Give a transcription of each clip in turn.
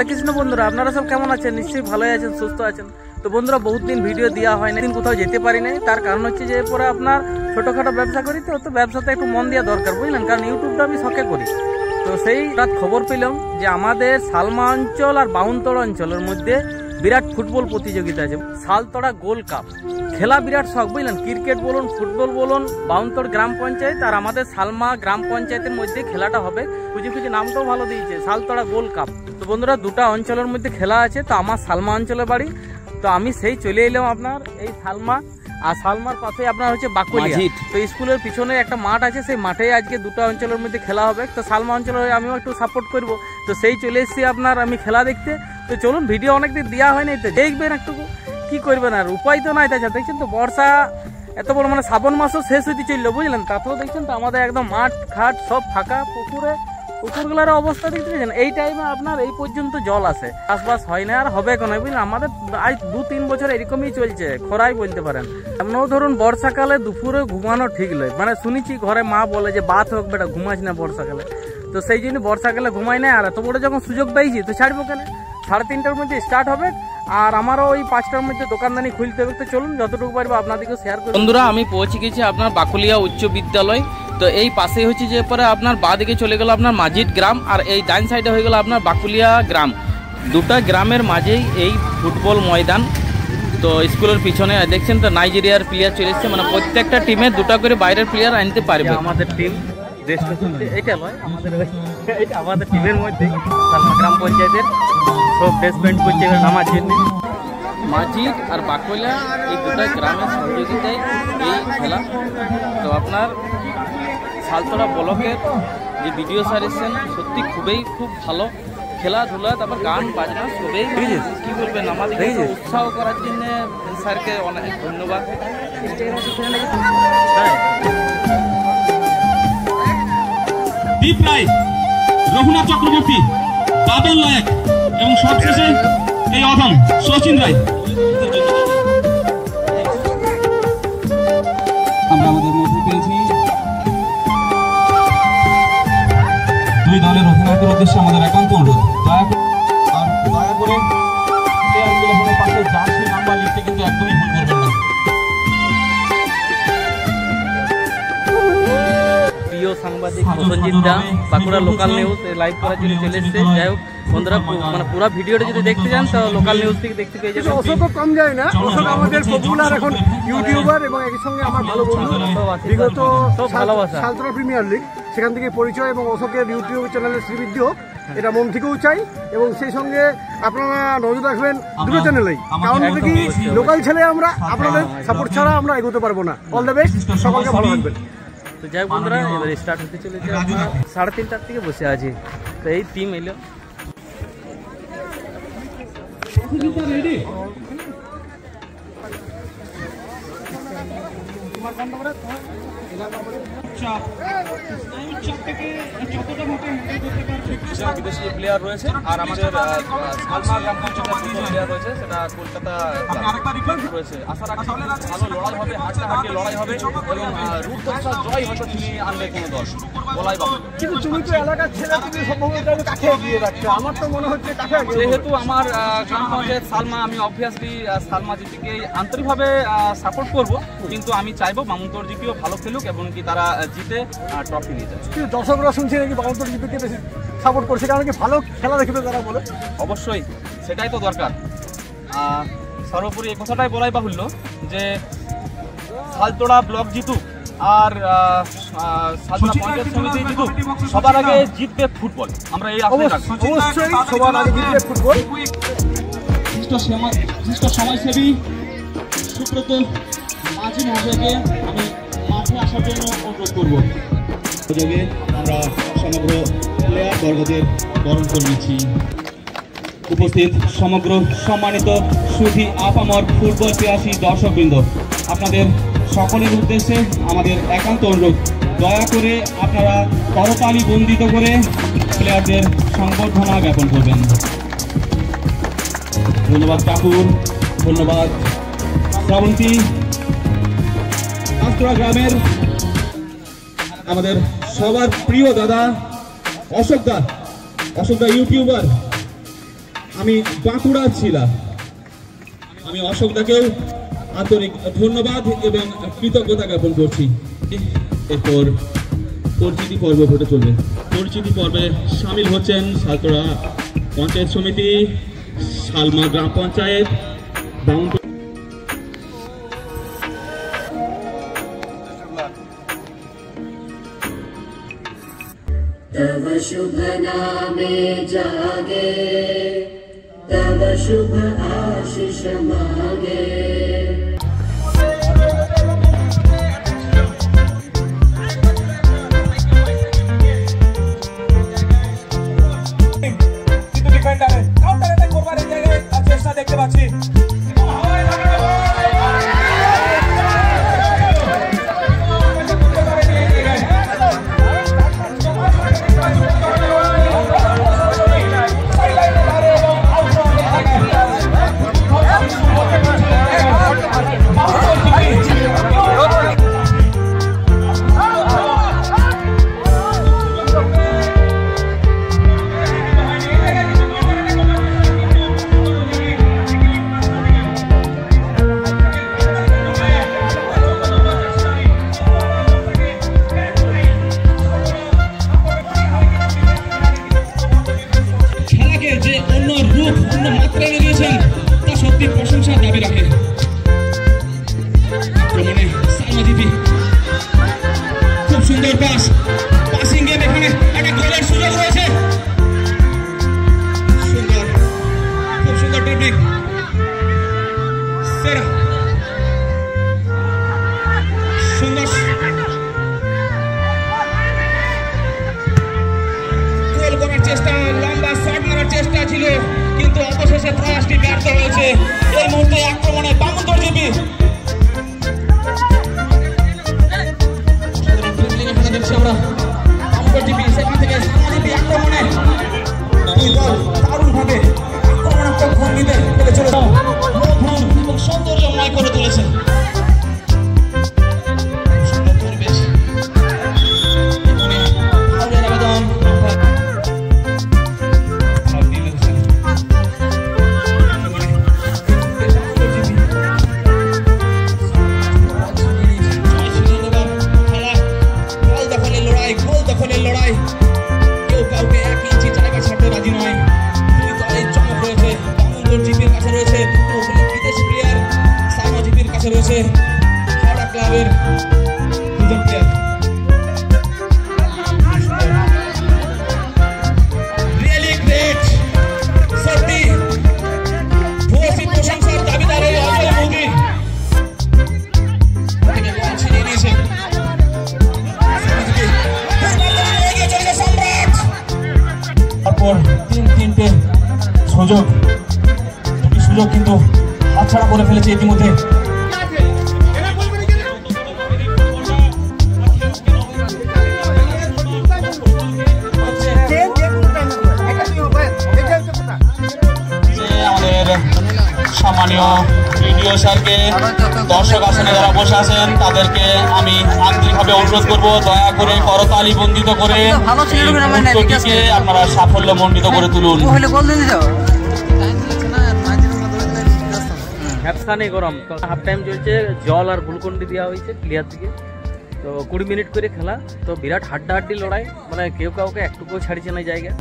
কৃষ্ণ বন্ধুরা, আপনারা সব কেমন আছেন? নিশ্চয়ই ভালোই আছেন, সুস্থ আছেন। তো বন্ধুরা, বহুত দিন ভিডিও দেওয়া হয় না, দিন কোথাও যেতে পারি নাই। তার কারণ হচ্ছে যে পরে আপনার ছোটখাটো ব্যবসা করি, তো ব্যবসাতে একটু মন দেওয়া দরকার, বুঝলেন? কারণ ইউটিউবটা আমি শখে করি। তো সেই রাত খবর পেলাম যে আমাদের সালমা অঞ্চল আর বাউনতড়া অঞ্চলের মধ্যে বিরাট ফুটবল প্রতিযোগিতা আছে, সালতড়া গোল্ড কাপ। খেলা বিরাট শখ, বুঝলেন? ক্রিকেট বলুন, ফুটবল বলুন, বাউনতড় গ্রাম পঞ্চায়েত আর আমাদের সালমা গ্রাম পঞ্চায়েতের মধ্যে খেলাটা হবে। খুঁজে খুঁজে নামটাও ভালো দিয়েছে, সালতড়া গোল্ড কাপ। তো বন্ধুরা, দুটা অঞ্চলের মধ্যে খেলা আছে। তো আমার সালমা অঞ্চলের বাড়ি, তো আমি সেই চলে এলাম আপনার এই সালমা। আর সালমার পাশে আপনার হচ্ছে বাকুলিয়া। তো স্কুলের পিছনে একটা মাঠ আছে, সেই মাঠে আজকে দুটো অঞ্চলের মধ্যে খেলা হবে। তো সালমা অঞ্চলে আমিও একটু সাপোর্ট করব, তো সেই চলে এসেছি আপনার আমি খেলা দেখতে। তো চলুন, ভিডিও অনেকদিন দেওয়া হয়নি, তো দেখবেন একটু, কি করবেন আর, উপায় তো নাই। তাছাড়া দেখছেন তো বর্ষা এত বড়, মানে শ্রাবণ মাসও শেষ হইতে চললো, বুঝলেন? তাতেও দেখছেন তো আমাদের একদম মাঠ ঘাট সব ফাঁকা। পুকুরগুলোর অবস্থা দেখতে পেয়েছেন, এই টাইমে আপনার এই পর্যন্ত জল আসে, চাষবাস হয় না আর হবে কেন, বুঝলেন? আমাদের আজ 2-3 বছর এরকমই চলছে, খরাই বলতে পারেন। এমনও ধরুন বর্ষাকালে দুপুরে ঘুমানো ঠিক নয়, মানে শুনেছি ঘরে মা বলে যে বাত হোক বেটা, ঘুমাস না বর্ষাকালে। তো সেই জন্য বর্ষাকালে ঘুমাই না। আর এত বড় যখন সুযোগ পেয়েছি তো ছাড়বো কেন? 3:30টার মধ্যে স্টার্ট হবে, আর আমারও ওই 5টার মধ্যে দোকানদানি খুলতে হবে। তো চলুন, যতটুকু পারবো আপনাদেরকে শেয়ার করব। বন্ধুরা, আমি পৌঁছে গেছি আপনার বাকুলিয়া উচ্চ বিদ্যালয়। তো এই পাশে হচ্ছে যে পরে আপনার বাঁ দিকে চলে গেল আপনার মাজিদ গ্রাম, আর এই ডান সাইডে হয়ে গেল আপনার বাকুলিয়া গ্রাম। দুটা গ্রামের মাঝেই এই ফুটবল ময়দান। তো স্কুলের পিছনে দেখছেন তো নাইজেরিয়ার প্লেয়ার চলে এসছে, মানে প্রত্যেকটা টিমে দুটা করে বাইরের প্লেয়ার আনতে পারবে। আমাদের টিম এটা নয়, আমাদের টিমের মধ্যে সালমা গ্রাম পঞ্চায়েতের সব ড্রেস প্যান্ট করছে নামার জন্য। মাজিদ আর বাকুলিয়া এই দুটা গ্রামের সহযোগিতায় এই খেলা। তো আপনার সালতড়া ব্লকের যে ভিডিও স্যার এসেছেন, সত্যি খুব ভালো খেলাধুলা, তারপর গান বাজনা সবই, কি বলবেন, আমাদেরকে উৎসাহ করার জন্য স্যারকে অনেক ধন্যবাদ। দীপ রায়, রঘুনাথ চক্রবর্তী, বাদল নায়ক এবং সবশেষে এই অধম শচীন রায়। আমরা আমাদের মধ্যে পেয়েছি দুই দলের অধিনায়কের উদ্দেশ্যে আমাদের একান্ত অনুরোধ, দয়া করে প্লেয়ারগুলো পাশে জার্সি নাম্বার লিখতে কিন্তু একদমই ভুল করবেন না। প্রিয় সাংবাদিক প্রসেনজিৎ দা, বাঁকুড়া লোকাল নিউজ লাইভ করার জন্য চলে এসেছে। যাই হোক বন্ধুরা, মানে পুরো ভিডিওটা যদি দেখতে চান তো লোকাল নিউজ থেকে দেখতে পেয়ে যাবেন। অশোকও কম যায় না, অশোক আমাদের পপুলার এখন ইউটিউবার এবং একই সঙ্গে আমার ভালো বন্ধু, বিগত সালতড়া প্রিমিয়ার লিগ সেখান থেকে পরিচয়, এবং অশোকের ইউটিউব চ্যানেলের শ্রীবৃদ্ধি হোক এটা মন থেকেও চাই। এবং সেই সঙ্গে আপনারা নজর রাখবেন দুটো চ্যানেলেই, কারণ কি লোকাল ছেলে আমরা, আপনাদের সাপোর্ট ছাড়া আমরা এগোতে পারবো না। অল দ্য বেস্ট, সকলকে ভালো থাকবেন। তো যাই হোক বন্ধুরা, এবার স্টার্ট হতে চলেছে। আমরা 3:30টার থেকে বসে আছি। তো এই টিম এলো, বিদেশি প্লেয়ার রয়েছে, আর আমাদের সালমা গ্রাম পঞ্চায়েতের প্লেয়ার রয়েছে, সেটা কলকাতা রয়েছে। আশা রাখছি ভালো লড়াই হবে, হাড্ডাহাড্ডি লড়াই হবে এবং রূপদর্শা জয় হয়তো তিনি আনবে কোনো দল, বলাই বাহুল্য। কিন্তু তুমি তো এলাকার ছেলে, তুমি সম্ভবত কাকে এগিয়ে রাখছো? আমার তো মনে হচ্ছে কাকে, যেহেতু আমার গ্রাম পঞ্চায়েত সালমা, আমি অবভিয়াসলি সালমা জিপিকে আন্তরিকভাবে সাপোর্ট করব, কিন্তু আমি চাইবো বামুনতড় জিপিও ভালো খেলুক এবং কি তারা জিতে ট্রফি নিয়ে যায়। কিন্তু দর্শকরা শুনছে নাকি বামুনতড় জিপিকে বেশি সাপোর্ট করছে, কারণ কি ভালো খেলা দেখবে তারা বলে। অবশ্যই সেটাই তো দরকার। সর্বোপরি এই কথাটাই বলাই বাহুল্য যে সালতড়া ব্লক জিতুক আর সালতড়া পঞ্চায়েত সমিতি জিতুক, সবার আগে জিতবে ফুটবল। আমরা এই অবশ্যই সবার আগে জিতবে ফুটবল। বিশিষ্ট সমাজসেবী সুব্রত মাঝি মহাশয়কে আমি মাঠে আসার জন্য অনুরোধ করব। সুযোগে আমরা সমগ্র প্লেয়ার বর্গদের বরণ করে নিচ্ছি। উপস্থিত সমগ্র সম্মানিত সুধী আপামর ফুটবল প্রিয়াসী দর্শকবৃন্দ, আপনাদের সকলের উদ্দেশ্যে আমাদের একান্ত অনুরোধ, দয়া করে আপনারা করতালি বন্দিত করে প্লেয়ারদের সংবর্ধনা জ্ঞাপন করবেন। ধন্যবাদ কাপুর, ধন্যবাদ শ্রাবন্তী। আস্তরা গ্রামের আমাদের সবার প্রিয় দাদা অশোক দা ইউটিউবার, আমি বাঁকুড়া ছিলা, আমি অশোকদাকেও আন্তরিক ধন্যবাদ এবং কৃতজ্ঞতা জ্ঞাপন করছি। এরপর পরিচিতি পর্ব ঘটে চলবে। পরিচিতি পর্বে সামিল হচ্ছেন সালতোড়া পঞ্চায়েত সমিতি, শালমা গ্রাম পঞ্চায়েত, বাউন্ড। तव शुभ नामे जागे, तव शुभ आशीष मांगे। দেখতে পাচ্ছি চেষ্টা, লম্বা শট মারার চেষ্টা ছিল, কিন্তু অবশেষে প্রয়াসটি ব্যর্থ হয়েছে। এই মুহূর্তে আক্রমণে বামুনগর জিপি দেখছি আমরা, বামুনগর জিপি সেখান থেকে জিপি আক্রমণে দুই দল দারুণভাবে আক্রমণাত্মক ভঙ্গিতে খেলে চলে যাও, মধুর এবং সৌন্দর্যময় করে তুলেছে। হাওড়া ক্লাবের দুজন প্লেয়ার রিয়েলি গ্রেট, সত্যি ভূয়সী প্রশংসার দাবিদার এই অজয় মোদি থেকে বল ছিনিয়ে নিয়েছে। সম্রাট তারপর তিনটে সুযোগ, দুটি সুযোগ কিন্তু হাতছাড়া করে ফেলেছে ইতিমধ্যে। সম্মানীয় ভিডিও স্যারকে, দর্শক আসনে যারা বসে আছেন তাদেরকে আমি আন্তরিকভাবে অনুরোধ করব, দয়া করে করতালি বন্দিত করে আপনারা সাফল্য মণ্ডিত করে তুলুন। হ্যাপসানি গরম হাফ টাইম চলছে, জল আর গ্লুকন্ডি দেওয়া হয়েছে প্লেয়ার থেকে। তো 20 মিনিট করে খেলা, তো বিরাট হাড্ডাহাড্ডি লড়াই, মানে কেউ কাউকে একটুকুও ছাড়ছে না জায়গা।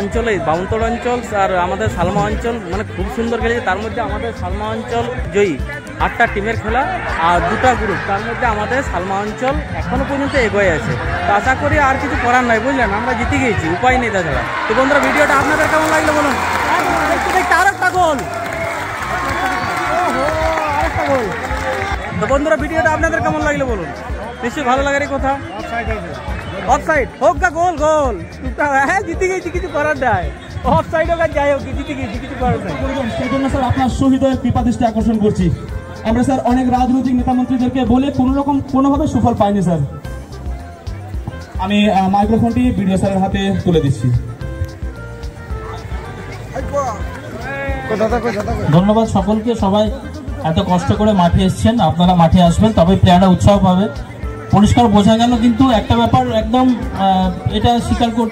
অঞ্চলে বাউন্তড় অঞ্চল আর আমাদের সালমা অঞ্চল মানে খুব সুন্দর খেলেছে। তার মধ্যে আমাদের সালমা অঞ্চল জয়ী, 8টা টিমের খেলা আর 2টা গ্রুপ, তার মধ্যে আমাদের সালমা অঞ্চল এখনো পর্যন্ত এগোয়ে আছে। তো আশা করি আর কিছু করার নাই, বুঝলেন, আমরা জিতে গিয়েছি, উপায় নেই তাছাড়া। তো বন্ধুরা ভিডিওটা আপনাদের কেমন লাগলো বলুন। আরেকটা গোল, আরেকটা গোল। তো বন্ধুরা ভিডিওটা আপনাদের কেমন লাগলো বলুন, নিশ্চয়ই ভালো লাগারই কথা। অফসাইড হোক গা গোল, গোল হ্যাঁ জিতে গেছি, কিছু করার নাই। অফসাইড হোক আর যাই হোক, জিতে গেছি, কিছু করার নাই। সেই জন্য স্যার আপনার শহীদের কৃপা দৃষ্টি আকর্ষণ করছি। আমরা স্যার অনেক রাজনৈতিক নেতা মন্ত্রীদেরকে বলে কোনোভাবে সুফল পাইনি স্যার। আমি মাইক্রোফোনটি বিডিও স্যারের হাতে তুলে দিচ্ছি। ধন্যবাদ সকলকে, সবাই এত কষ্ট করে মাঠে এসছেন, আপনারা মাঠে আসবেন তবে প্লেয়াররা উৎসাহ পাবে। পরিষ্কার বোঝা গেল, কিন্তু একটা ব্যাপার একদম এটা স্বীকার করতে